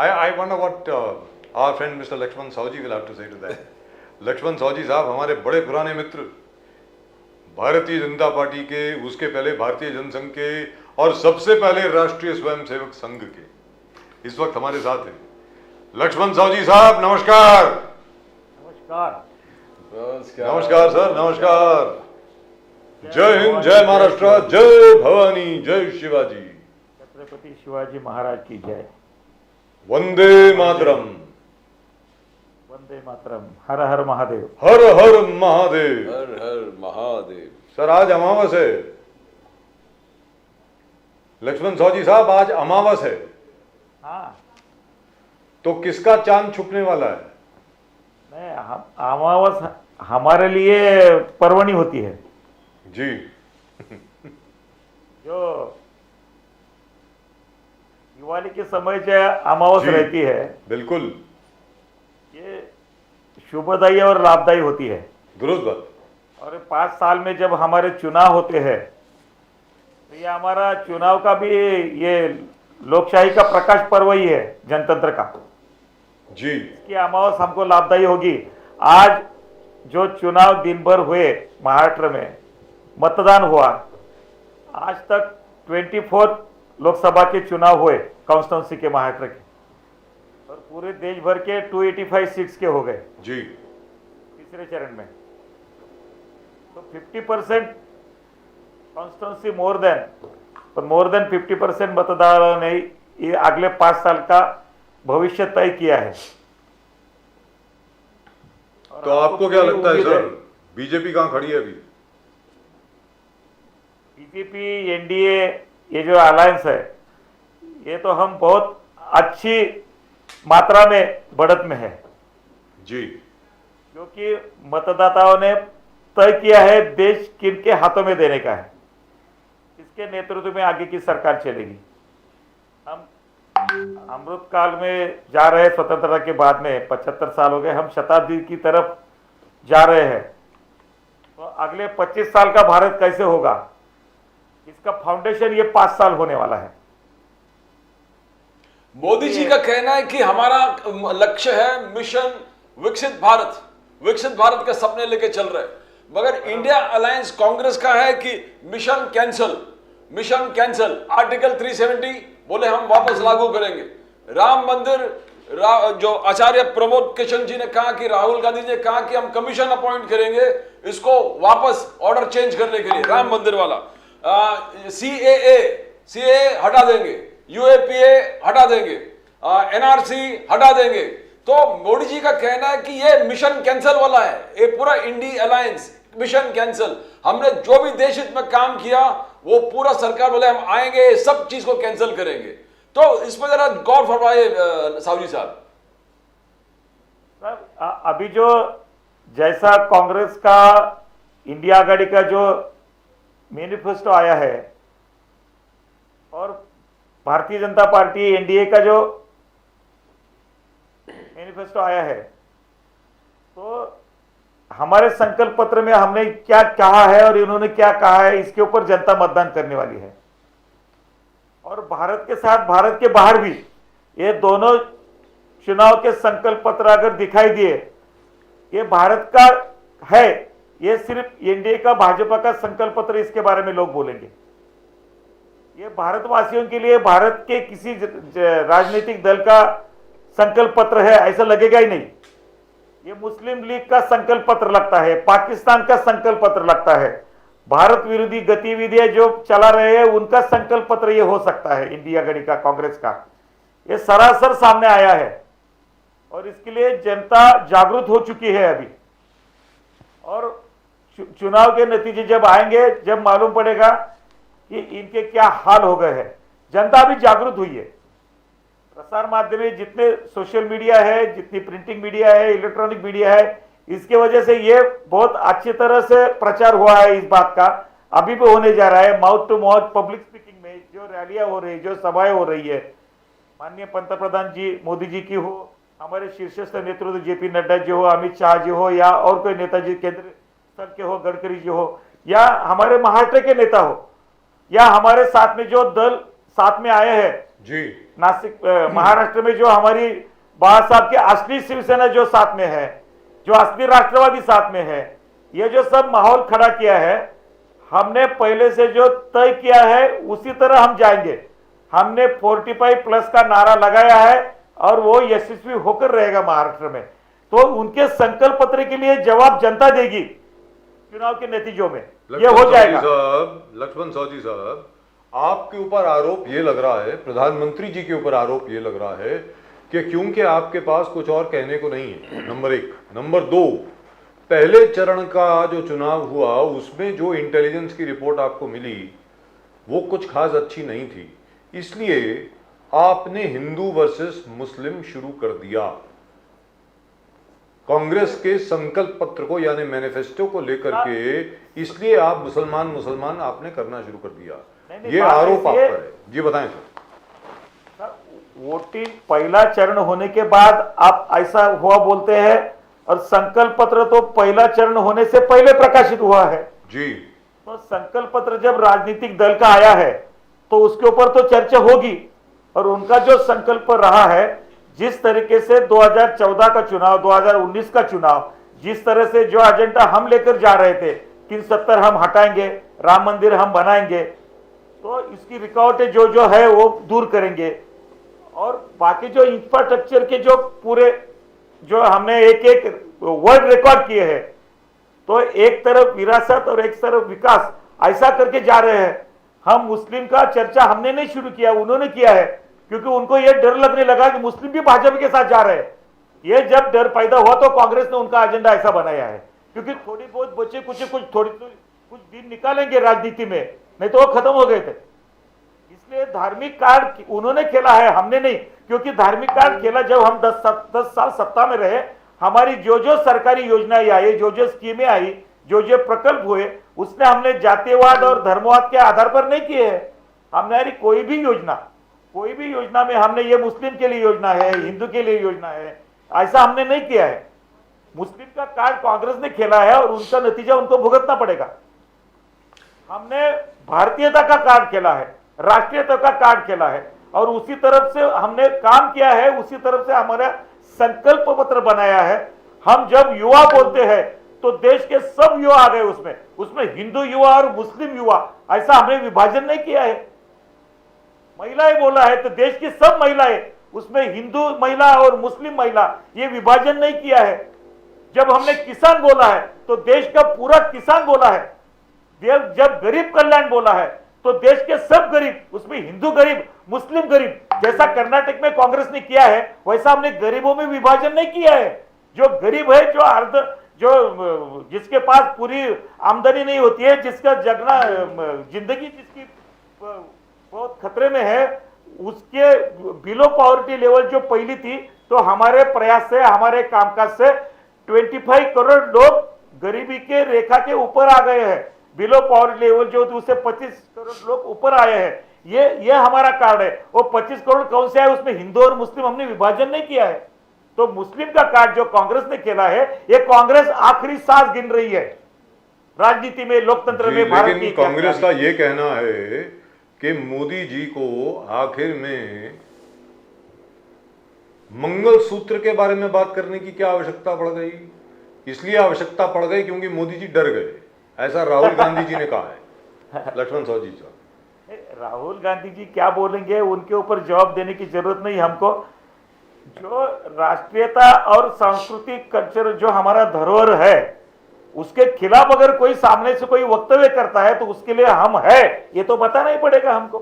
I wonder what our friend Mr. Lakshman Saoji will have to say to that. Lakshman Saoji साहब हमारे बड़े पुराने मित्र, Bharatiya Janata party के, उसके पहले भारतीय जनसंघ के और सबसे पहले राष्ट्रीय स्वयंसेवक संघ के, इस वक्त हमारे साथ हैं। लक्ष्मण सावजी साहब नमस्कार। नमस्कार। नमस्कार सर, नमस्कार। जय हिंद, जय महाराष्ट्र, जय भवानी, जय शिवाजी। छत्रपति शिवाजी महाराज की जय। वंदे मातरम। वंदे मातरम। हर हर महादेव। हर हर महादेव। हर हर महादेव। सर आज अमावस है। लक्ष्मण सावजी साहब आज अमावस है। हाँ, तो किसका चांद छुपने वाला है? नहीं, अमावस हमारे लिए पर्वणी होती है जी। जो दिवाली के समय जो अमावस जी, रहती है, बिल्कुल ये शुभदायी और लाभदायी होती है। दुरुस्त बात। और 5 साल में जब हमारे चुनाव होते हैं तो ये हमारा चुनाव का भी, ये लोकशाही का प्रकाश पर्व ही है, जनतंत्र का जी कि अमावस हमको लाभदायी होगी। आज जो चुनाव दिन भर हुए महाराष्ट्र में, मतदान हुआ, आज तक 24 लोकसभा के चुनाव हुए कॉन्स्टिट्यूंसी के, महाराष्ट्र के, और पूरे देश भर के 285 सीट्स के हो गए जी। तीसरे चरण में। तो 50% कॉन्स्टिट्यूंसी मोर देन 50% मतदाताओं ने ये अगले 5 साल का भविष्य तय किया है। तो आपको क्या लगता है सर, बीजेपी कहां खड़ी है अभी? बीजेपी एनडीए ये जो अलायंस है, ये तो हम बहुत अच्छी मात्रा में बढ़त में है जी, क्योंकि मतदाताओं ने तय किया है देश किनके हाथों में देने का है, किसके नेतृत्व में आगे की सरकार चलेगी। हम अमृत काल में जा रहे हैं, स्वतंत्रता के बाद में 75 साल हो गए, हम शताब्दी की तरफ जा रहे हैं। तो अगले 25 साल का भारत कैसे होगा, इसका फाउंडेशन ये 5 साल होने वाला है। मोदी जी का कहना है कि हमारा लक्ष्य है मिशन विकसित भारत, विकसित भारत का सपने लेके चल रहे हैं, मगर इंडिया अलायंस कांग्रेस का है कि mission cancel, mission cancel. Article 370 बोले हम वापस लागू करेंगे। राम मंदिर, जो आचार्य प्रमोद किशन जी ने कहा कि राहुल गांधी जी ने कहा कि हम कमीशन अपॉइंट करेंगे इसको वापस ऑर्डर चेंज करने के लिए, राम मंदिर वाला। सीएए हटा देंगे, यूएपीए हटा देंगे, एनआरसी हटा देंगे। तो मोदी जी का कहना है कि ये मिशन कैंसल वाला है, ये पूरा इंडी अलायंस मिशन कैंसल। हमने जो भी देश हित में काम किया वो पूरा सरकार बोले हम आएंगे सब चीज को कैंसिल करेंगे। तो इस पर जरा गौर फरमाइए सावजी साहब। सर अभी जो जैसा कांग्रेस का इंडिया आघाड़ी का जो मैनिफेस्टो आया है और भारतीय जनता पार्टी एनडीए का जो मैनिफेस्टो आया है, तो हमारे संकल्प पत्र में हमने क्या कहा है और इन्होंने क्या कहा है, इसके ऊपर जनता मतदान करने वाली है। और भारत के साथ भारत के बाहर भी ये दोनों चुनाव के संकल्प पत्र अगर दिखाई दिए, ये भारत का है, ये सिर्फ एनडीए का, भाजपा का संकल्प पत्र, इसके बारे में लोग बोलेंगे। ये भारतवासियों के लिए भारत के किसी राजनीतिक दल का संकल्प पत्र है ऐसा लगेगा ही नहीं। ये मुस्लिम लीग का संकल्प पत्र लगता है, पाकिस्तान का संकल्प पत्र लगता है, भारत विरोधी गतिविधियां जो चला रहे हैं उनका संकल्प पत्र ये हो सकता है, इंडिया आघाड़ी का, कांग्रेस का। ये सरासर सामने आया है और इसके लिए जनता जागरूक हो चुकी है अभी। और चुनाव के नतीजे जब आएंगे, जब मालूम पड़ेगा कि इनके क्या हाल हो गए हैं। जनता भी जागरूक हुई है। प्रसार माध्यम में जितने सोशल मीडिया है, जितनी प्रिंटिंग मीडिया है, इलेक्ट्रॉनिक मीडिया है, इसके वजह से ये बहुत अच्छी तरह से प्रचार हुआ है इस बात का, अभी भी होने जा रहा है। Mouth to mouth public speaking में जो रैलियां हो रही, जो सभाएं हो रही है, माननीय पंतप्रधान जी मोदी जी की हो, हमारे शीर्षस्थ नेतृत्व जेपी नड्डा जी हो, अमित शाह जी हो, या और कोई नेताजी केंद्र स्तर के हो, गडकरी जी हो, या हमारे महाराष्ट्र के नेता हो, या हमारे साथ में जो दल साथ में आए हैं। जी नासिक महाराष्ट्र में जो हमारी बाबा साहब के असली शिवसेना जो साथ में है, जो असली राष्ट्रवादी साथ में है, ये जो सब माहौल खड़ा किया है, हमने पहले से जो तय किया है उसी तरह हम जाएंगे। हमने 45+ का नारा लगाया है और वो यशस्वी होकर रहेगा महाराष्ट्र में। तो उनके संकल्प पत्र के लिए जवाब जनता देगी चुनाव के नतीजों में, ये हो जाएगा। लक्ष्मण सावजी साहब, आपके ऊपर आरोप ये लग रहा है, प्रधानमंत्री जी के ऊपर आरोप ये लग रहा है कि क्योंकि आपके पास कुछ और कहने को नहीं है, नंबर 1। नंबर 2, पहले चरण का जो चुनाव हुआ उसमें जो इंटेलिजेंस की रिपोर्ट आपको मिली वो कुछ खास अच्छी नहीं थी, इसलिए आपने हिंदू वर्सेस मुस्लिम शुरू कर दिया। कांग्रेस के संकल्प पत्र को यानी मैनिफेस्टो को लेकर के, इसलिए आप मुसलमान आपने करना शुरू कर दिया। नहीं, ये आरोप आप पर है, जी बताएं सर। वोटिंग पहला चरण होने के बाद आप ऐसा हुआ बोलते हैं, और संकल्प पत्र तो पहला चरण होने से पहले प्रकाशित हुआ है जी। तो संकल्प पत्र जब राजनीतिक दल का आया है तो उसके ऊपर तो चर्चा होगी, और उनका जो संकल्प रहा है, जिस तरीके से 2014 का चुनाव, 2019 का चुनाव, जिस तरह से जो एजेंडा हम लेकर जा रहे थे, 370 हम हटाएंगे, राम मंदिर हम बनाएंगे, तो इसकी रुकावटें जो है वो दूर करेंगे, और बाकी जो इंफ्रास्ट्रक्चर के जो पूरे जो हमने एक वर्ल्ड रिकॉर्ड किए हैं, तो एक तरफ विरासत और एक तरफ विकास, ऐसा करके जा रहे हैं हम। मुस्लिम का चर्चा हमने नहीं शुरू किया, उन्होंने किया है, क्योंकि उनको ये डर लगने लगा कि मुस्लिम भी भाजपा के साथ जा रहे हैं। ये जब डर पैदा हुआ तो कांग्रेस ने उनका एजेंडा ऐसा बनाया है, क्योंकि थोड़ी बहुत बचे कुछ दिन निकालेंगे राजनीति में, नहीं तो वो खत्म हो गए थे। इसलिए धार्मिक कार्ड उन्होंने खेला है, हमने नहीं, क्योंकि धार्मिक कार्ड खेला जब हम 10 साल सत्ता में रहे, हमारी जो सरकारी योजनाएं आई, जो स्कीमें आई, जो प्रकल्प हुए, उसने हमने जातिवाद और धर्मवाद के आधार पर नहीं किए हैं। हमारी कोई भी योजना में हमने ये मुस्लिम के लिए योजना है, हिंदू के लिए योजना है, ऐसा हमने नहीं किया है। मुस्लिम का कार्ड कांग्रेस ने खेला है और उनका नतीजा उनको भुगतना पड़ेगा। हमने भारतीयता का कार्ड खेला है, राष्ट्रीयता का कार्ड खेला है, और उसी तरफ से हमने काम किया है, उसी तरफ से हमारा संकल्प पत्र बनाया है। हम जब युवा बोलते हैं तो देश के सब युवा आ गए उसमें हिंदू युवा और मुस्लिम युवा, ऐसा हमने विभाजन नहीं किया है। महिलाएं बोला है तो देश की सब महिलाएं, उसमें हिंदू महिला और मुस्लिम महिला, ये विभाजन नहीं किया है। जब हमने किसान बोला है तो देश का पूरा किसान बोला है। जब गरीब कल्याण बोला है तो देश के सब गरीब, उसमें हिंदू गरीब, मुस्लिम गरीब, जैसा कर्नाटक में कांग्रेस ने किया है, वैसा हमने गरीबों में विभाजन नहीं किया है। जो गरीब है, जिसके पास पूरी आमदनी नहीं होती है, जिसका जिंदगी जिसकी बहुत खतरे में है, उसके बिलो पॉवर्टी लेवल जो पहली थी, तो हमारे प्रयास से, हमारे कामकाज से 25 करोड़ लोग गरीबी के रेखा के ऊपर आ गए हैं। बिलो पॉवर्टी लेवल जो थी उससे 25 करोड़ लोग ऊपर आए हैं। ये हमारा कार्ड है। वो 25 करोड़ कौन से है, उसमें हिंदू और मुस्लिम हमने विभाजन नहीं किया है। तो मुस्लिम का कार्ड जो कांग्रेस ने खेला है, ये कांग्रेस आखिरी सांस गिन रही है राजनीति में, लोकतंत्र में, भारत की। कांग्रेस का ये कहना है कि मोदी जी को आखिर में मंगलसूत्र के बारे में बात करने की क्या आवश्यकता पड़ गई? इसलिए आवश्यकता पड़ गई क्योंकि मोदी जी डर गए, ऐसा राहुल गांधी जी ने कहा है। लक्ष्मण साहब जी साहब, राहुल गांधी जी क्या बोलेंगे, उनके ऊपर जवाब देने की जरूरत नहीं हमको। जो राष्ट्रीयता और सांस्कृतिक कल्चर जो हमारा धरोहर है, उसके खिलाफ अगर कोई सामने से कोई वक्तव्य करता है तो उसके लिए हम है, ये तो बताना ही पड़ेगा हमको।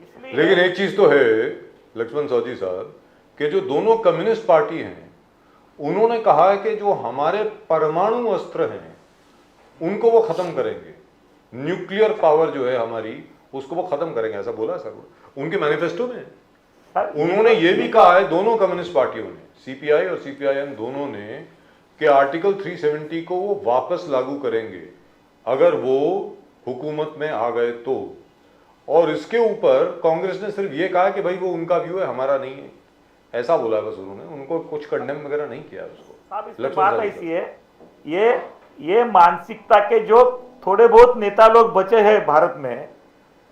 इसलिए लेकिन एक चीज तो है लक्ष्मण सावजी साहब, कि जो दोनों कम्युनिस्ट पार्टी हैं, उन्होंने कहा है कि जो हमारे परमाणु अस्त्र हैं उनको वो खत्म करेंगे, न्यूक्लियर पावर जो है हमारी, उसको वो खत्म करेंगे, ऐसा बोला सर उनके मैनिफेस्टो में। उन्होंने ये भी कहा है, दोनों कम्युनिस्ट पार्टियों ने, सीपीआई और सीपीआईएम दोनों ने, कि आर्टिकल 370 को वो वापस लागू करेंगे अगर वो हुकूमत में आ गए तो। और इसके ऊपर कांग्रेस ने सिर्फ ये कहा कि भाई वो उनका व्यू है, हमारा नहीं है, ऐसा बोला बस उन्होंने, उनको कुछ कंडेम वगैरह नहीं किया उसको। बात ऐसी है, ये मानसिकता के जो थोड़े बहुत नेता लोग बचे हैं भारत में,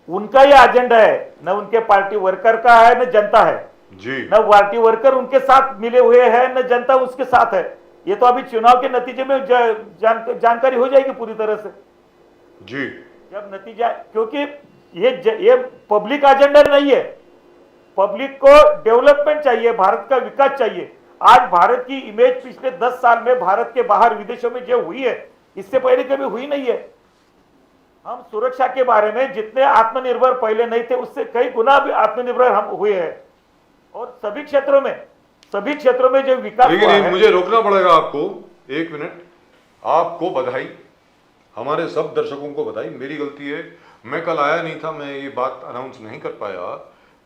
उनका ही एजेंडा है, न उनके पार्टी वर्कर का है न जनता है। जी न पार्टी वर्कर उनके साथ मिले हुए हैं न जनता उसके साथ है। ये तो अभी चुनाव के नतीजे में जानकारी हो जाएगी पूरी तरह से जी जब नतीजा, क्योंकि ये पब्लिक एजेंडा नहीं है। पब्लिक को डेवलपमेंट चाहिए, भारत का विकास चाहिए। आज भारत की इमेज पिछले 10 साल में भारत के बाहर विदेशों में जो हुई है, इससे पहले कभी हुई नहीं है। हम सुरक्षा के बारे में जितने आत्मनिर्भर पहले नहीं थे, उससे कई गुना भी आत्मनिर्भर हम हुए हैं। और सभी क्षेत्रों में जो विकास हुआ है। मुझे रोकना पड़ेगा आपको, 1 मिनट। आपको बधाई, हमारे सब दर्शकों को बधाई। मेरी गलती है, मैं कल आया नहीं था, मैं ये बात अनाउंस नहीं कर पाया,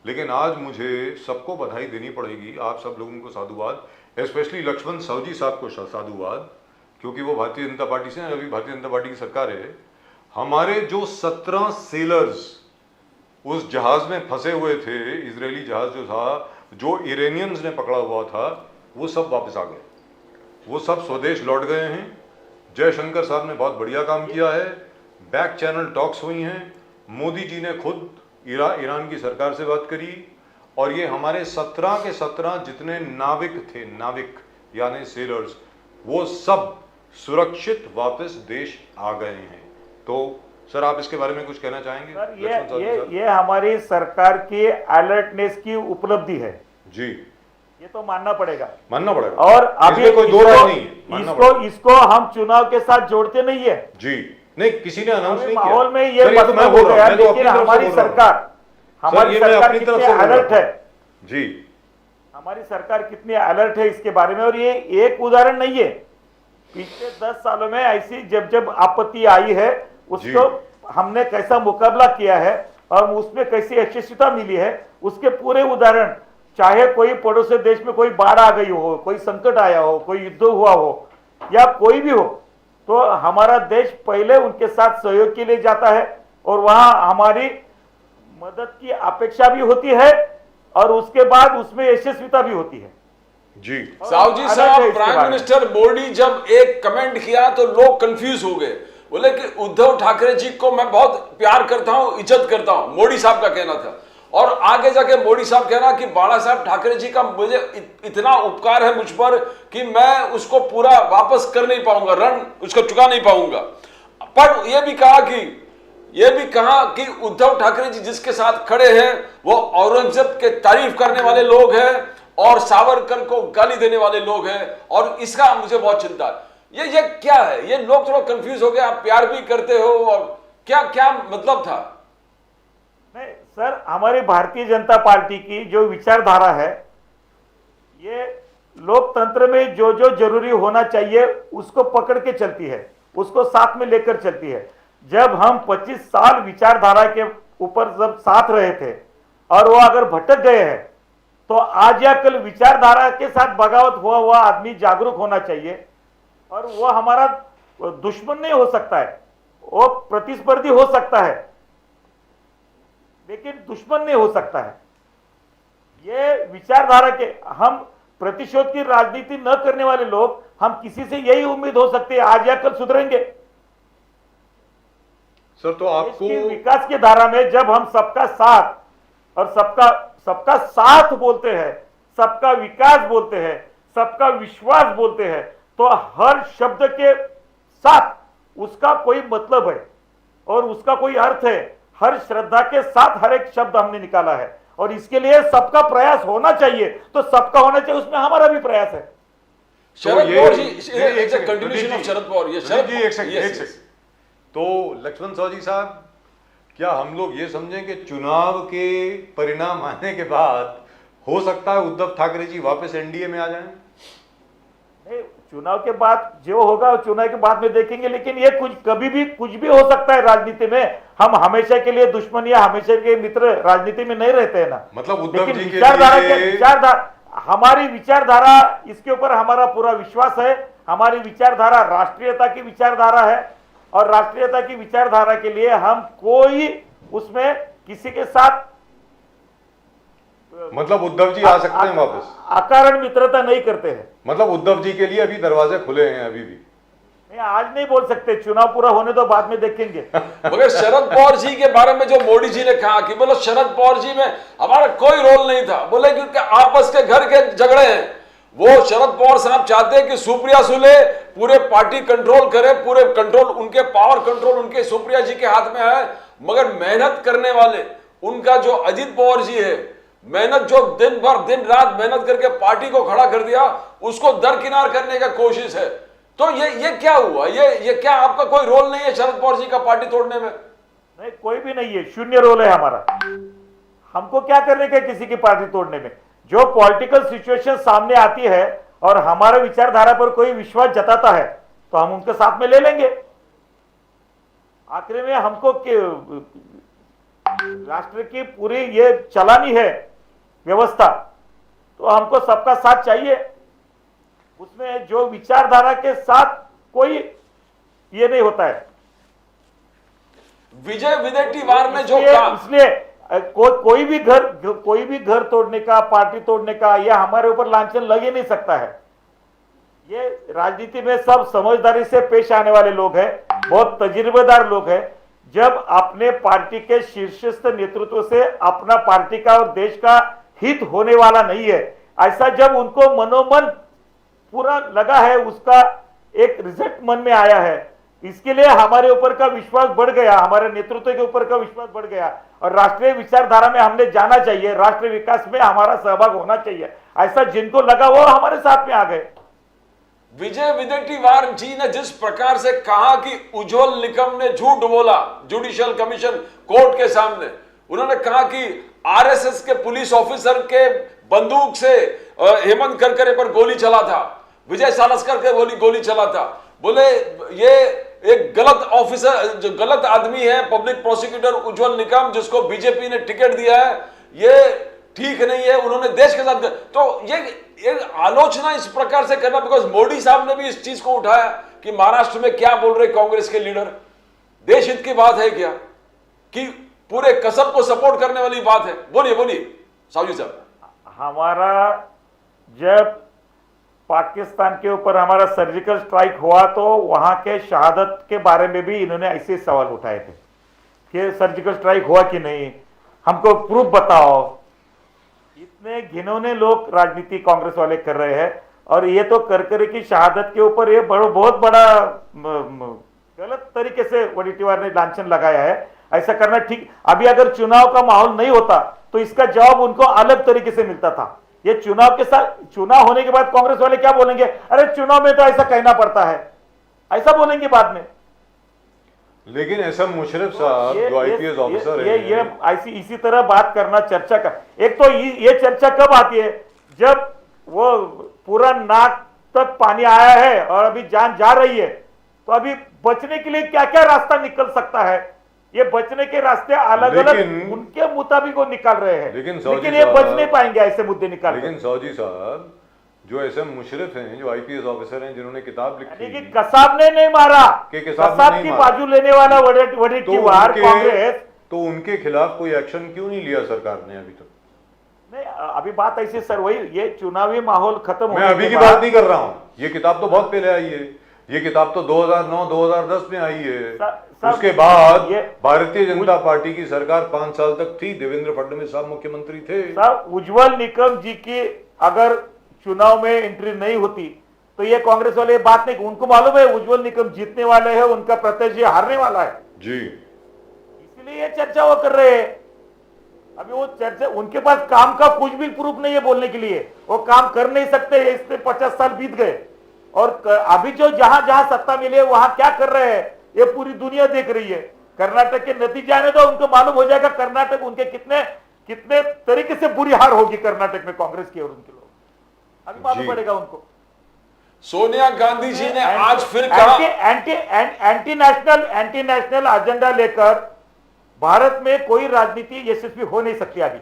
लेकिन आज मुझे सबको बधाई देनी पड़ेगी। आप सब लोगों को साधुवाद, स्पेशली लक्ष्मण सावजी साहब को साधुवाद, क्योंकि वो भारतीय जनता पार्टी से, अभी भारतीय जनता पार्टी की सरकार है। हमारे जो 17 सेलर्स उस जहाज में फंसे हुए थे, इजरायली जहाज जो था, जो इरानियंस ने पकड़ा हुआ था, वो सब वापस आ गए, वो सब स्वदेश लौट गए हैं। जयशंकर साहब ने बहुत बढ़िया काम किया है, बैक चैनल टॉक्स हुई हैं, मोदी जी ने खुद ईरान की सरकार से बात करी, और ये हमारे 17 के 17 जितने नाविक थे, नाविक यानी सेलर्स, वो सब सुरक्षित वापस देश आ गए हैं। तो सर, आप इसके बारे में कुछ कहना चाहेंगे? सर, ये हमारी सरकार की अलर्टनेस की उपलब्धि है जी, ये तो मानना पड़ेगा। और अभी कोई दो राय नहीं, इसको हम चुनाव के साथ जोड़ते नहीं है जी। नहीं, किसी ने अनाउंस नहीं किया। माहौल में ये मतलब हो गया, लेकिन हमारी सरकार कितनी अलर्ट है जी, हमारी सरकार कितनी अलर्ट है इसके बारे में। और ये एक उदाहरण नहीं है, पिछले 10 सालों में ऐसी जब आपत्ति आई है, उसको हमने कैसा मुकाबला किया है और उसमें कैसी यशस्विता मिली है, उसके पूरे उदाहरण, चाहे कोई पड़ोसी देश में कोई बाढ़ आ गई हो, कोई संकट आया हो, कोई युद्ध हुआ हो या कोई भी हो, तो हमारा देश पहले उनके साथ सहयोग के लिए जाता है और वहां हमारी मदद की अपेक्षा भी होती है और उसके बाद उसमें यशस्विता भी होती है जी। साहू साहब, प्राइम मिनिस्टर मोदी जब एक कमेंट किया तो लोग कंफ्यूज हो गए, बोले कि उद्धव ठाकरे जी को मैं बहुत प्यार करता हूं, इज्जत करता हूं, मोदी साहब का कहना था। और आगे जाके मोदी साहब कहना कि बाला साहब ठाकरे जी का मुझे इतना उपकार है मुझ पर कि मैं उसको पूरा वापस कर नहीं पाऊंगा, ऋण उसको चुका नहीं पाऊंगा। पर यह भी कहा कि उद्धव ठाकरे जी जिसके साथ खड़े हैं वो औरंगजेब के तारीफ करने वाले लोग हैं और सावरकर को गाली देने वाले लोग हैं, और इसका मुझे बहुत चिंता है। ये क्या है? ये लोग थोड़ा कंफ्यूज हो गए, आप प्यार भी करते हो और क्या मतलब था? नहीं सर, हमारी भारतीय जनता पार्टी की जो विचारधारा है, ये लोकतंत्र में जो जरूरी होना चाहिए उसको पकड़ के चलती है, उसको साथ में लेकर चलती है। जब हम 25 साल विचारधारा के ऊपर जब साथ रहे थे और वो अगर भटक गए हैं, तो आज या कल विचारधारा के साथ बगावत हुआ आदमी जागरूक होना चाहिए। और वो हमारा दुश्मन नहीं हो सकता है, वो प्रतिस्पर्धी हो सकता है लेकिन दुश्मन नहीं हो सकता है। ये विचारधारा के, हम प्रतिशोध की राजनीति न करने वाले लोग, हम किसी से यही उम्मीद हो सकती है आज या कल सुधरेंगे। सर, तो आपको विकास की धारा में जब हम सबका साथ और सबका साथ बोलते हैं, सबका विकास बोलते हैं, सबका विश्वास बोलते हैं, तो हर शब्द के साथ उसका कोई मतलब है और उसका कोई अर्थ है। हर श्रद्धा के साथ हर एक शब्द हमने निकाला है और इसके लिए सबका प्रयास होना चाहिए। तो सबका होना चाहिए, उसमें हमारा भी प्रयास है। शरद पवार जी, कंटिन्यूएशन ऑफ शरद पवार, ये शरद जी, एक सेकंड। तो लक्ष्मण सावजी साहब, क्या हम लोग ये समझें कि चुनाव के परिणाम आने के बाद हो सकता है उद्धव ठाकरे जी वापस एनडीए में आ जाएं? नहीं, चुनाव के बाद जो होगा चुनाव के बाद में देखेंगे, लेकिन ये कभी भी कुछ भी हो सकता है राजनीति में। हम हमेशा के लिए दुश्मन या हमेशा के मित्र राजनीति में नहीं रहते हैं ना। मतलब उद्धव जी हमारी विचारधारा, इसके ऊपर हमारा पूरा विश्वास है। हमारी विचारधारा राष्ट्रीयता की विचारधारा है और राष्ट्रीयता की विचारधारा के लिए हम कोई उसमें किसी के साथ, मतलब उद्धव जी आ सकते हैं वापस, अकारण मित्रता नहीं करते हैं। मतलब उद्धव जी के लिए अभी दरवाजे खुले हैं अभी भी? नहीं, आज नहीं बोल सकते, चुनाव पूरा होने दो, बाद में देखेंगे। मगर शरद पवार जी के बारे में जो मोदी जी ने कहा कि बोलो शरद पवार जी में हमारा कोई रोल नहीं था, बोले क्योंकि आपस के घर के झगड़े हैं। वो शरद पवार साहब चाहते हैं कि सुप्रिया सुले पूरे पार्टी कंट्रोल करे, पूरे कंट्रोल उनके, पावर कंट्रोल उनके सुप्रिया जी के हाथ में है। मगर मेहनत करने वाले उनका जो अजीत पवार जी है, मेहनत जो दिन भर दिन रात मेहनत करके पार्टी को खड़ा कर दिया, उसको दरकिनार करने का कोशिश है। तो ये क्या हुआ? ये क्या आपका कोई रोल नहीं है शरद पवार जी का पार्टी तोड़ने में? नहीं, कोई भी नहीं है, शून्य रोल है हमारा। हमको क्या करने का किसी की पार्टी तोड़ने में? जो पॉलिटिकल सिचुएशन सामने आती है और हमारे विचारधारा पर कोई विश्वास जताता है तो हम उनके साथ में ले लेंगे। आखिर में हमको राष्ट्र की पूरी ये चलानी है व्यवस्था, तो हमको सबका साथ चाहिए। उसमें जो विचारधारा के साथ कोई ये नहीं होता है। विजय विदेटीवार ने जो इसलिए, कहा, इसलिए कोई भी घर तोड़ने का, पार्टी तोड़ने का, यह हमारे ऊपर लांछन लग ही नहीं सकता है। ये राजनीति में सब समझदारी से पेश आने वाले लोग हैं, बहुत तजुर्बेदार लोग हैं। जब अपने पार्टी के शीर्षस्थ नेतृत्व से अपना पार्टी का और देश का हित होने वाला नहीं है, ऐसा जब उनको मनोमन पूरा लगा है, उसका एक रिजल्ट मन में आया है, इसके लिए हमारे ऊपर का विश्वास बढ़ गया, हमारे नेतृत्व के ऊपर का विश्वास बढ़ गया और राष्ट्रीय विचारधारा में हमने जाना चाहिए, राष्ट्रीय विकास में हमारा सहभाग होना चाहिए, ऐसा जिनको लगा वो हमारे साथ में आ गए। विजय विदेटीवार जी ने जिस प्रकार से कहा कि उज्जवल निकम ने झूठ बोला जुडिशियल कमीशन कोर्ट के सामने, उन्होंने कहा कि आरएसएस के पुलिस ऑफिसर के बंदूक से हेमंत करकरे पर गोली चला था, विजय सालस्कर के गोली चला था। बोले ये एक गलत ऑफिसर, जो गलत आदमी है, पब्लिक प्रोसिक्यूटर उज्जवल निकम, जिसको बीजेपी ने टिकट दिया है, ये ठीक नहीं है, उन्होंने देश के साथ। तो ये आलोचना इस प्रकार से करना, बिकॉज मोदी साहब ने भी इस चीज को उठाया कि महाराष्ट्र में क्या बोल रहे कांग्रेस के लीडर, देश हित की बात है क्या, कि पूरे कसब को सपोर्ट करने वाली बात है? बोलिए साहू जी साहब। हमारा जब पाकिस्तान के ऊपर हमारा सर्जिकल स्ट्राइक हुआ तो वहां के शहादत के बारे में भी इन्होंने ऐसे सवाल उठाए थे कि सर्जिकल स्ट्राइक हुआ कि नहीं, हमको प्रूफ बताओ। इतने घिनौने लोग राजनीति कांग्रेस वाले कर रहे हैं और ये तो करकरे की शहादत के ऊपर ये बहुत बड़ा गलत तरीके से वडेट्टीवार ने लांछन लगाया है। ऐसा करना ठीक, अभी अगर चुनाव का माहौल नहीं होता तो इसका जवाब उनको अलग तरीके से मिलता था। ये चुनाव के साथ, चुनाव होने के बाद कांग्रेस वाले क्या बोलेंगे, अरे चुनाव में तो ऐसा कहना पड़ता है, ऐसा बोलेंगे बाद में। लेकिन एसएम मुशर्रफ साहब जो आईपीएस ऑफिसर है, ये ऐसी इसी तरह बात करना, चर्चा का, एक तो ये चर्चा कब आती है जब वो पूरा नाक तक पानी आया है और अभी जान जा रही है, तो अभी बचने के लिए क्या क्या रास्ता निकल सकता है, ये बचने के रास्ते अलग अलग उनके मुताबिक वो निकाल रहे हैं, लेकिन ये बच नहीं पाएंगे ऐसे मुद्दे निकाल। लेकिन सौजी साहब जो एसएम मुशर्रफ हैं, जो आईपीएस ऑफिसर हैं, जिन्होंने किताब लिखी कि कसाब ने नहीं मारा, कसाब की बाजू लेने वाला वडेट्टीवार कांग्रेस, तो उनके खिलाफ कोई एक्शन क्यों नहीं लिया सरकार ने अभी तक? नहीं, अभी बात ऐसी सर, वही ये चुनावी माहौल खत्म मैं अभी की बात नहीं कर रहा हूँ, ये किताब तो बहुत पहले आई है, ये किताब तो 2009-2010 में आई है। उसके बाद भारतीय जनता पार्टी की सरकार 5 साल तक थी, देवेंद्र फडणवीस साहब मुख्यमंत्री थे। उज्जवल निकम जी की अगर चुनाव में एंट्री नहीं होती तो ये कांग्रेस वाले बात नहीं, उनको मालूम है उज्जवल निकम जीतने वाले हैं, उनका प्रत्याशी हारने वाला है जी, इसलिए ये चर्चा वो कर रहे हैं। अभी वो चर्चा, उनके पास काम का कुछ भी प्रूफ नहीं है बोलने के लिए, वो काम कर नहीं सकते, इससे 50 साल बीत गए और अभी जो जहां जहां सत्ता मिली है वहां क्या कर रहे हैं ये पूरी दुनिया देख रही है। कर्नाटक के नतीजे आने तो उनको मालूम हो जाएगा कर्नाटक उनके कितने तरीके से बुरी हार होगी कर्नाटक में कांग्रेस की और उनके लोग, अभी मालूम पड़ेगा उनको। सोनिया गांधी जी ने आज फिर कहा, एंटी नेशनल एजेंडा लेकर भारत में कोई राजनीति यशस्वी हो नहीं सकती। अभी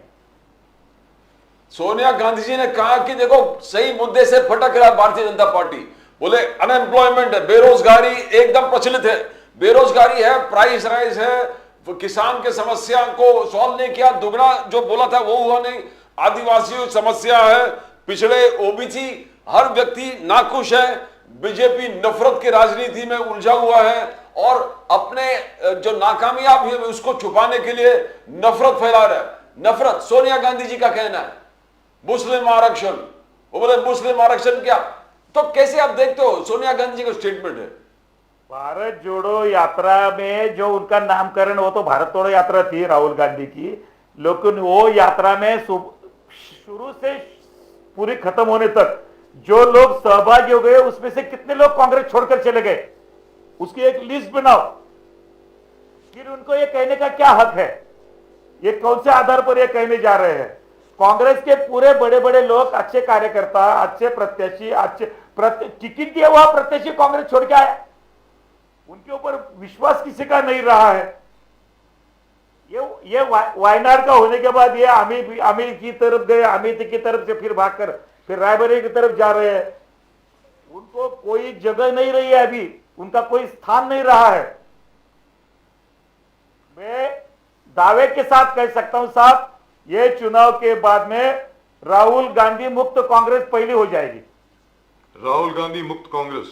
सोनिया गांधी जी ने कहा कि देखो सही मुद्दे से भटक रहा भारतीय जनता पार्टी। बोले अनएम्प्लॉयमेंट है, बेरोजगारी एकदम प्रचलित है, बेरोजगारी है, प्राइस राइज है, किसान के समस्या को सॉल्व नहीं किया, दुगना जो बोला था वो हुआ नहीं, आदिवासियों समस्या है, पिछड़े ओबीसी हर व्यक्ति नाखुश है, बीजेपी नफरत की राजनीति में उलझा हुआ है और अपने जो नाकामयाब है उसको छुपाने के लिए नफरत फैला रहा है। नफरत, सोनिया गांधी जी का कहना है मुस्लिम आरक्षण, वो बोले मुस्लिम आरक्षण क्या। तो कैसे आप देखते हो सोनिया गांधी जी का स्टेटमेंट है? भारत जोड़ो यात्रा में जो उनका नामकरण, वो तो भारत जोड़ो यात्रा थी राहुल गांधी की, लेकिन वो यात्रा में शुरू से पूरी खत्म होने तक जो लोग सहभागी हो गए उसमें से कितने लोग कांग्रेस छोड़कर चले गए, उसकी एक लिस्ट बनाओ। फिर उनको ये कहने का क्या हक है, ये कौन से आधार पर ये कहने जा रहे हैं? कांग्रेस के पूरे बड़े बड़े लोग, अच्छे कार्यकर्ता, अच्छे प्रत्याशी, टिकट दिया हुआ प्रत्याशी कांग्रेस छोड़ के आया, उनके ऊपर विश्वास किसी का नहीं रहा है। ये वायनाड का होने के बाद ये अमीर की तरफ गए, अमित की तरफ से फिर भागकर फिर रायबरेली की तरफ जा रहे हैं। उनको कोई जगह नहीं रही है, अभी उनका कोई स्थान नहीं रहा है। मैं दावे के साथ कह सकता हूं साहब, ये चुनाव के बाद में राहुल गांधी मुक्त कांग्रेस पहली हो जाएगी। राहुल गांधी मुक्त कांग्रेस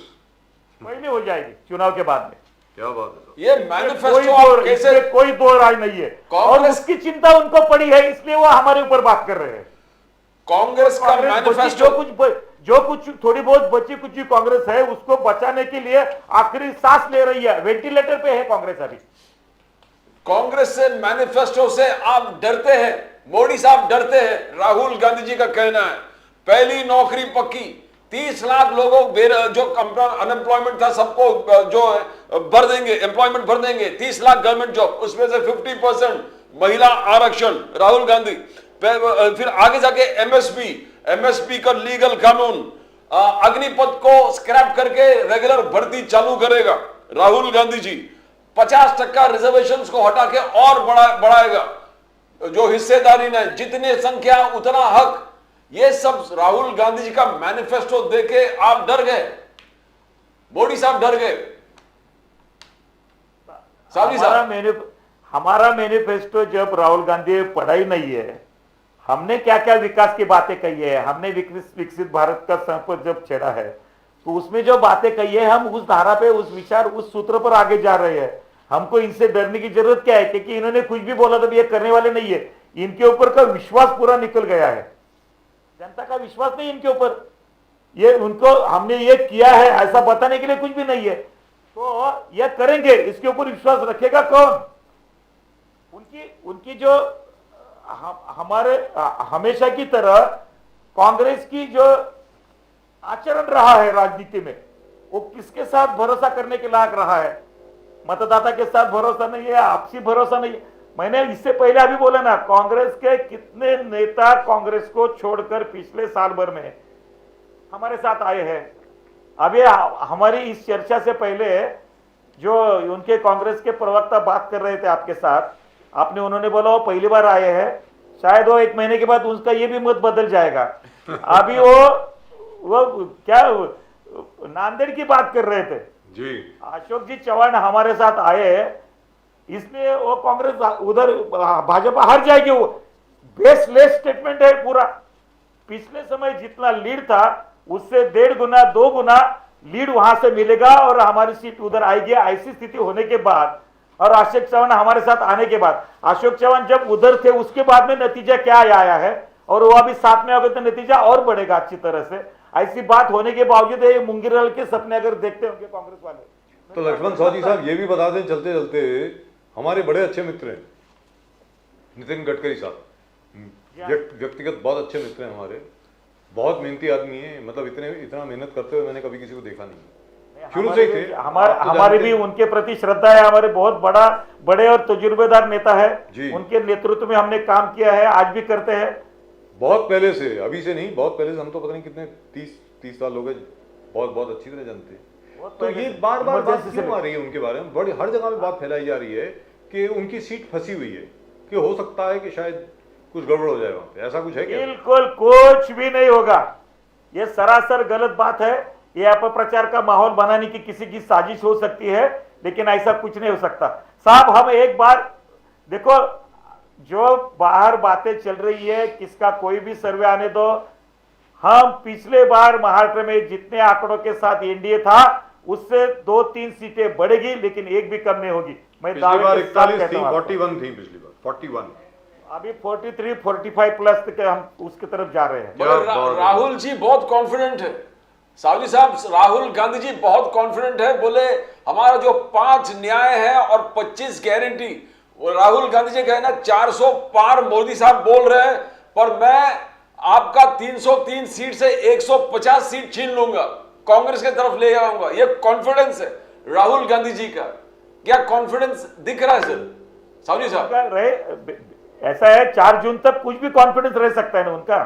पहली हो जाएगी चुनाव के बाद में। क्या बात है साहब। ये मैनिफेस्टो आप कैसे, कोई दो राय नहीं है, और उसकी चिंता उनको पड़ी है, इसलिए वो हमारे ऊपर बात कर रहे हैं। कांग्रेस का मैनिफेस्टो, जो कुछ थोड़ी बहुत बची कुछ कांग्रेस है उसको बचाने के लिए आखिरी सांस ले रही है, वेंटिलेटर पे है कांग्रेस अभी। कांग्रेस से, मैनिफेस्टो से आप डरते हैं, मोदी साहब डरते हैं। राहुल गांधी जी का कहना है पहली नौकरी पक्की, 30 लाख लोगों जो अनएम्प्लॉयमेंट था सबको जो भर देंगे, एम्प्लॉयमेंट भर देंगे, 30 लाख गवर्नमेंट जॉब, उसमें से 50% महिला आरक्षण राहुल गांधी। फिर आगे जाके एमएसपी का लीगल कानून, अग्निपथ को स्क्रैप करके रेगुलर भर्ती चालू करेगा राहुल गांधी जी। 50% रिजर्वेशन को हटा के और बढ़ाएगा, जो हिस्सेदारी ने जितने संख्या उतना हक। ये सब राहुल गांधी जी का मैनिफेस्टो देके आप डर गए, मोदी साहब डर गए। साहब जी साहब, हमारा मैनिफेस्टो जब राहुल गांधी पढ़ा ही नहीं है, हमने क्या क्या विकास की बातें कही है, हमने विकसित भारत का संकल्प जब छेड़ा है तो उसमें जो बातें कही है हम उस धारा पे, उस विचार, उस सूत्र पर आगे जा रहे हैं। हमको इनसे डरने की जरूरत क्या है, क्योंकि इन्होंने कुछ भी बोला तो ये करने वाले नहीं है। इनके ऊपर का विश्वास पूरा निकल गया है, जनता का विश्वास नहीं इनके ऊपर। ये उनको हमने ये किया है ऐसा बताने के लिए कुछ भी नहीं है, तो ये करेंगे, इसके ऊपर विश्वास रखेगा कौन? उनकी जो हमारे हमेशा की तरह कांग्रेस की जो आचरण रहा है राजनीति में, वो किसके साथ भरोसा करने के लायक रहा है? मतदाता के साथ भरोसा नहीं है, आपसी भरोसा नहीं है। मैंने इससे पहले अभी बोला ना, कांग्रेस के कितने नेता कांग्रेस को छोड़कर पिछले साल भर में हमारे साथ आए हैं। अभी हमारी इस चर्चा से पहले जो उनके कांग्रेस के प्रवक्ता बात कर रहे थे आपके साथ, आपने उन्होंने बोला वो पहली बार आए हैं, शायद वो 1 महीने के बाद उसका ये भी मत बदल जाएगा। अभी वो क्या नांदेड़ की बात कर रहे थे जी, अशोक जी चौहान हमारे साथ आए, इसलिए वो कांग्रेस उधर भाजपा हार जाएगी। वो बेसलेस स्टेटमेंट है पूरा। पिछले समय जितना लीड था उससे 1.5 गुना 2 गुना लीड वहां से मिलेगा और हमारी सीट उधर आएगी। ऐसी स्थिति होने के बाद और अशोक चौहान हमारे साथ आने के बाद, अशोक चौहान जब उधर थे उसके बाद में नतीजा क्या आया है, और वो अभी साथ में आगे तो नतीजा और बढ़ेगा अच्छी तरह से। ऐसी बात होने के बावजूद ये मुंगेरवाल के सपने अगर देखते होंगे कांग्रेस वाले। तो लक्ष्मण सावजी साहब ये भी बता दें चलते चलते, हमारे बड़े अच्छे मित्र हैं नितिन गडकरी साहब, व्यक्तिगत बहुत अच्छे मित्र हैं हमारे, बहुत मेहनती आदमी है। मतलब इतना मेहनत करते हुए मैंने कभी किसी को देखा नहीं, शुरू से ही थे। हमारे भी उनके प्रति श्रद्धा है। हमारे बहुत बड़े और तजुर्बेदार नेता है, उनके नेतृत्व में हमने काम किया है, आज भी करते हैं। बहुत पहले से, अभी से नहीं, बहुत पहले से। हम तो पता नहीं कितने 30 साल हो गए, बहुत अच्छी तरह जानते हैं। तो ये बार बात क्यों आ रही है उनके बारे में? बड़ी हर जगह में बात फैलाई जा रही है कि उनकी सीट फंसी हुई है, कि हो सकता है कि शायद कुछ गड़बड़ हो जाए वहां पे। ऐसा कुछ है क्या? बिल्कुल कुछ भी नहीं होगा, ये सरासर गलत बात है। ये अपप्रचार का माहौल बनाने की किसी की साजिश हो सकती है, लेकिन ऐसा कुछ नहीं हो सकता साहब। हम एक बार देखो, जो बाहर बातें चल रही है, किसका कोई भी सर्वे आने दो, हम पिछले बार महाराष्ट्र में जितने आंकड़ों के साथ एनडीए था उससे 2-3 सीटें बढ़ेगी, लेकिन एक भी कम नहीं होगी। मैं पिछली दावे बार के साथ 41 कहता थी, हूं आपको। 41 थी पिछली बार, 41। अभी 43-45 प्लस तक हम उसकी तरफ जा रहे हैं। क्या मगर बात है। राहुल जी बहुत कॉन्फिडेंट है। सावजी साहब, राहुल गांधी जी बहुत कॉन्फिडेंट है, बोले हमारा जो 5 न्याय है और 25 गारंटी, वो राहुल गांधी जी कहना 400 पार मोदी साहब बोल रहे हैं, पर मैं आपका 303 सीट से 150 सीट छीन लूंगा, कांग्रेस की तरफ ले आऊंगा। ये कॉन्फिडेंस है राहुल गांधी जी का। क्या कॉन्फिडेंस दिख रहा है सर सावजी साहब? उनका रहे ऐसा है, 4 जून तक कुछ भी कॉन्फिडेंस रह सकता है ना उनका।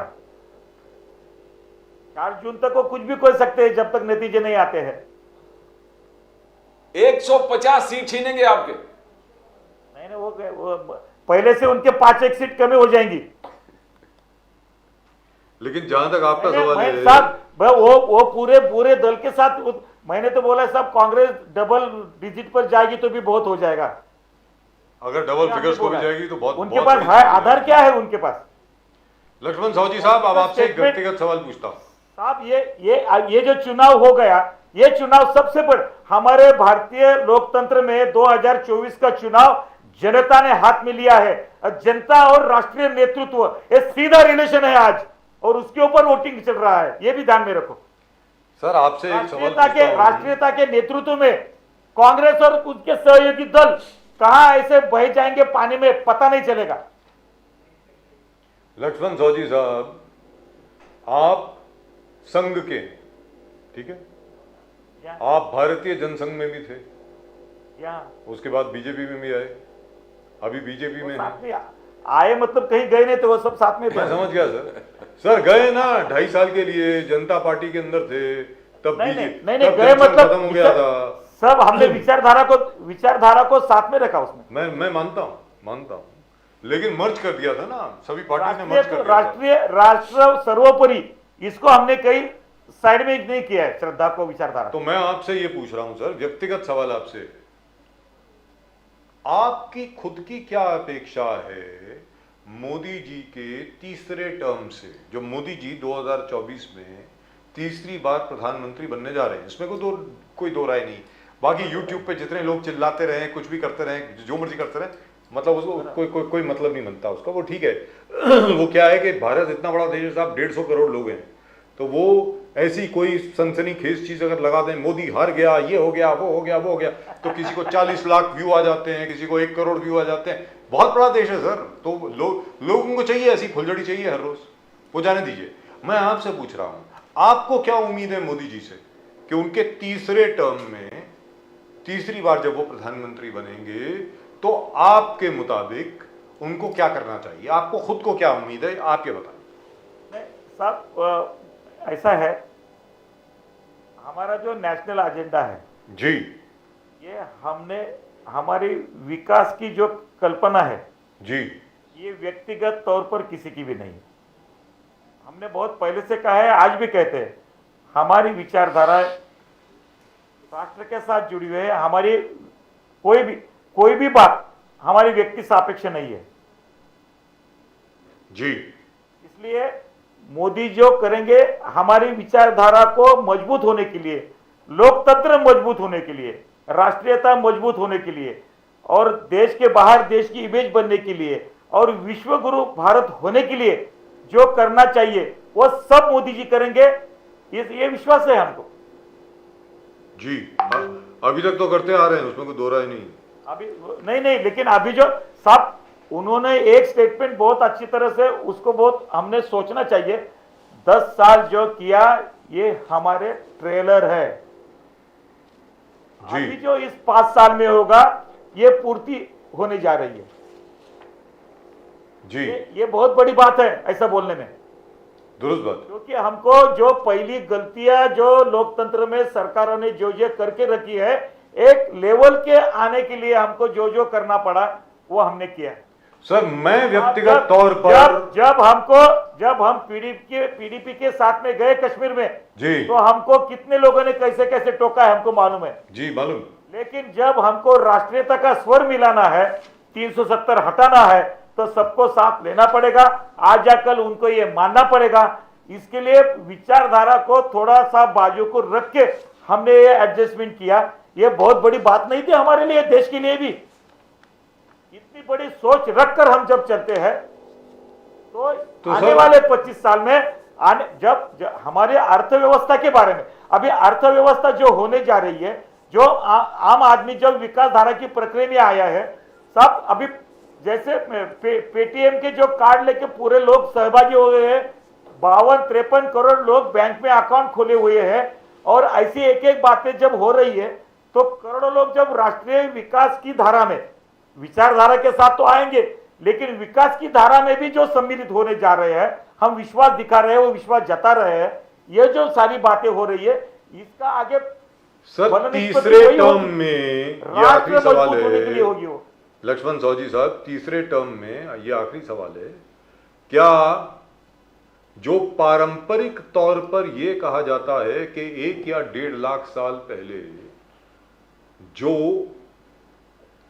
4 जून तक वो कुछ भी कर सकते हैं जब तक नतीजे नहीं आते हैं। 150 सीट छीनेंगे आपके? नहीं, वो पहले से उनके 5-1 सीट कमी हो जाएंगी। लेकिन जहां तक आपका सवाल है साहब, वो पूरे दल के साथ मैंने तो बोला साहब, कांग्रेस डबल डिजिट पर जाएगी तो भी बहुत हो जाएगा। अगर डबल फिगर्स को भी जाएगी तो बहुत उनके बहुत पास बड़ी है, चीज़ है। आधार क्या है उनके पास? लक्ष्मण साहू जी साहब, अब आपसे एक स्टेटमेंट- व्यक्तिगत सवाल पूछता हूं। साहब, ये जो चुनाव हो गया, ये चुनाव सबसे बड़ा हमारे भारतीय लोकतंत्र में 2024 का चुनाव जनता ने हाथ में लिया है। जनता और राष्ट्रीय नेतृत्व ये सीधा रिलेशन है आज, और उसके ऊपर वोटिंग चल रहा है, ये भी ध्यान में रखो। सर आपसे एक सवाल राष्ट्रीयता के नेतृत्व में कांग्रेस और उसके सहयोगी दल कहां ऐसे बह जाएंगे पानी में, पता नहीं चलेगा। लक्ष्मण साहू जी साहब, आप संघ के, ठीक है, या, आप भारतीय जनसंघ में भी थे, या, उसके बाद बीजेपी में भी आए, अभी बीजेपी में हैं। साथ में आए मतलब कहीं गए नहीं, तो वो सब साथ में थे। मैं समझ गया सर गए ना 2.5 साल के लिए, जनता पार्टी के अंदर थे, तब नहीं बीजेपी नहीं तब गए जनसंघ मतलब खत्म हो गया था। सब हमने विचारधारा को साथ में रखा उसमें। मैं मानता हूं, लेकिन मर्ज कर दिया था ना, सभी पार्टी ने मर्ज कर दिया था। राष्ट्र सर्वोपरि, इसको हमने कई साइड में नहीं किया है, श्रद्धा को, विचारधारा। तो मैं आपसे ये पूछ रहा हूं सर, व्यक्तिगत सवाल आपसे, आपकी खुद की क्या अपेक्षा है मोदी जी के तीसरे टर्म से? जो मोदी जी 2024 में तीसरी बार प्रधानमंत्री बनने जा रहे हैं, इसमें कोई दो राय नहीं। बाकी यूट्यूब पे जितने लोग चिल्लाते रहे, कुछ भी करते रहे, जो मर्जी करते रहे, मतलब उसको कोई मतलब नहीं बनता उसका, वो ठीक है। वो क्या है कि भारत इतना बड़ा देश है साहब, 150 करोड़ लोग हैं, तो वो ऐसी कोई सनसनीखेज चीज अगर लगा दें, मोदी हार गया, ये हो गया, वो हो गया, वो हो गया, तो किसी को 40 लाख व्यू आ जाते हैं, किसी को 1 करोड़ व्यू आ जाते हैं। बहुत बड़ा देश है सर, तो लोगों को चाहिए ऐसी फुलझड़ी चाहिए हर रोज, वो जाने दीजिए। मैं आपसे पूछ रहा हूं, आपको क्या उम्मीद है मोदी जी से कि उनके तीसरे टर्म में, तीसरी बार जब वो प्रधानमंत्री बनेंगे, तो आपके मुताबिक उनको क्या करना चाहिए? आपको खुद को क्या उम्मीद है, आप ये बताएं। साहब, ऐसा है, हमारा जो नेशनल एजेंडा है जी, ये हमने हमारी विकास की जो कल्पना है जी, ये व्यक्तिगत तौर पर किसी की भी नहीं है। हमने बहुत पहले से कहा है, आज भी कहते हैं, हमारी विचारधारा राष्ट्र के साथ जुड़ी हुई है। हमारी कोई भी बात हमारी व्यक्ति सापेक्ष नहीं है। जी, इसलिए मोदी जो करेंगे, हमारी विचारधारा को मजबूत होने के लिए, लोकतंत्र मजबूत होने के लिए, राष्ट्रीयता मजबूत होने के लिए, और देश के बाहर देश की इमेज बनने के लिए, और विश्व गुरु भारत होने के लिए जो करना चाहिए वो सब मोदी जी करेंगे, ये विश्वास है हमको। जी, अभी तक तो करते आ रहे हैं, उसमें कोई दो राय नहीं। अभी नहीं, लेकिन अभी जो साहब उन्होंने एक स्टेटमेंट बहुत अच्छी तरह से, उसको बहुत हमने सोचना चाहिए। 10 साल जो किया, ये हमारे ट्रेलर है। जी, अभी जो इस 5 साल में होगा, ये पूर्ति होने जा रही है। जी, ये बहुत बड़ी बात है ऐसा बोलने में, दुरुस्त बात। क्योंकि हमको जो पहली गलतियां जो लोकतंत्र में सरकारों ने जो करके रखी है, एक लेवल के आने के लिए हमको जो करना पड़ा वो हमने किया। सर मैं व्यक्तिगत तौर पर जब हम पीडीपी के साथ में गए कश्मीर में, जी, तो हमको कितने लोगों ने कैसे कैसे टोका है हमको मालूम है। जी मालूम। लेकिन जब हमको राष्ट्रीयता का स्वर मिलाना है, 370 हटाना है, तो सबको साथ लेना पड़ेगा। आज या कल उनको ये मानना पड़ेगा। इसके लिए विचारधारा को थोड़ा सा बाजू को रख के हमने ये एडजस्टमेंट किया। ये बहुत बड़ी बात नहीं थी हमारे लिए, देश के लिए भी। इतनी बड़ी सोच रखकर हम जब चलते हैं तो आने सर- वाले 25 साल में जब हमारे अर्थव्यवस्था के बारे में, अभी अर्थव्यवस्था जो होने जा रही है, जो आम आदमी जब विकास धारा की प्रक्रिया में आया है, सब अभी जैसे पेटीएम के जो कार्ड लेके पूरे लोग सहभागी हो गए हैं, 52-53 करोड़ लोग बैंक में अकाउंट खोले हुए हैं, और ऐसी एक एक बातें जब हो रही है तो करोड़ों लोग जब राष्ट्रीय विकास की धारा में, विचारधारा के साथ तो आएंगे, लेकिन विकास की धारा में भी जो सम्मिलित होने जा रहे हैं, हम विश्वास दिखा रहे हैं, वो विश्वास जता रहे हैं, ये जो सारी बातें हो रही है, इसका आगे सर बनस्पति तीसरे वही टर्म होगी। में ये राष्ट्र आखिरी सवाल मजबूत होने के लिए है होगी वो। लक्ष्मण साहू जी साहब, तीसरे टर्म में ये आखिरी सवाल है, क्या जो पारंपरिक तौर पर यह कहा जाता है कि 1 या 1.5 लाख साल पहले जो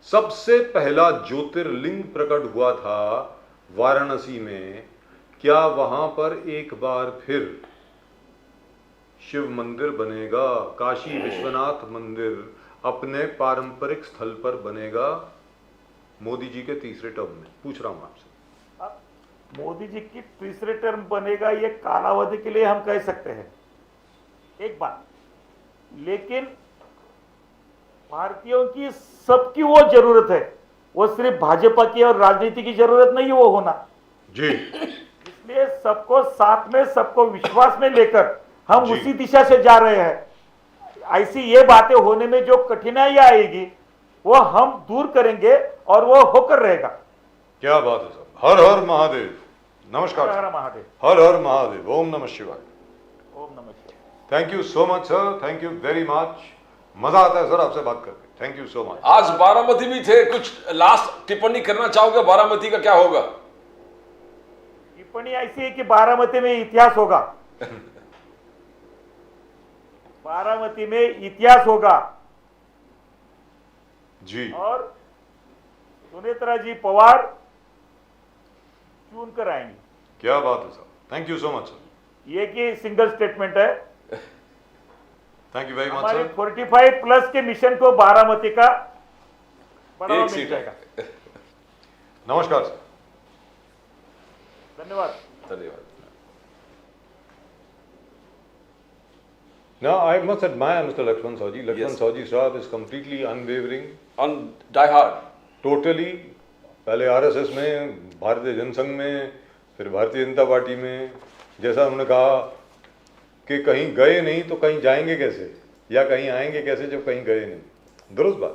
सबसे पहला ज्योतिर्लिंग प्रकट हुआ था वाराणसी में, क्या वहां पर एक बार फिर शिव मंदिर बनेगा, काशी विश्वनाथ मंदिर अपने पारंपरिक स्थल पर बनेगा मोदी जी के तीसरे टर्म में? पूछ रहा हूं आपसे। अब मोदी जी की तीसरे टर्म बनेगा, ये कालावधि के लिए हम कह सकते हैं एक बात, लेकिन भारतीयों की सबकी वो जरूरत है, वो सिर्फ भाजपा की और राजनीति की जरूरत नहीं है वो होना जी इसलिए सबको साथ में, सबको विश्वास में लेकर हम जी। उसी दिशा से जा रहे हैं। ऐसी ये बातें होने में जो कठिनाइयां आएगी वो हम दूर करेंगे और वो होकर रहेगा। क्या बात है साहब। हर हर महादेव। नमस्कार हर सर। हर महादेव। हर हर महादेव। ओम नमः शिवाय। ओम नमः शिवाय। Thank you so much sir, thank you very much. मजा आता है सर आपसे बात करके। Thank you so much. आज बारामती भी थे, कुछ लास्ट टिप्पणी करना चाहोगे? बारामती का क्या होगा? टिप्पणी ऐसी है कि बारामती में इतिहास होगा। बारामती में इतिहास होगा जी और सुनेत्रा जी पवार चुन कर आएंगे। क्या बात है sir. Thank you so much sir. ये की सिंगल स्टेटमेंट है। थैंक यू वेरी मच हमारे सर। 45 प्लस के मिशन को बारामती का बढ़ावा एक मिल सीट जाएगा। है। नमस्कार सर। धन्यवाद। Now I must admire Mr. Lakshman Saoji. Lakshman Yes. Saoji साहब is completely unwavering, On Die Hard. totally। पहले आरएसएस में, भारतीय जनसंघ में, फिर भारतीय जनता पार्टी में। जैसा उन्होंने कहा कि कहीं गए नहीं तो कहीं जाएंगे कैसे, या कहीं आएंगे कैसे जब कहीं गए नहीं। दुरुस्त बात।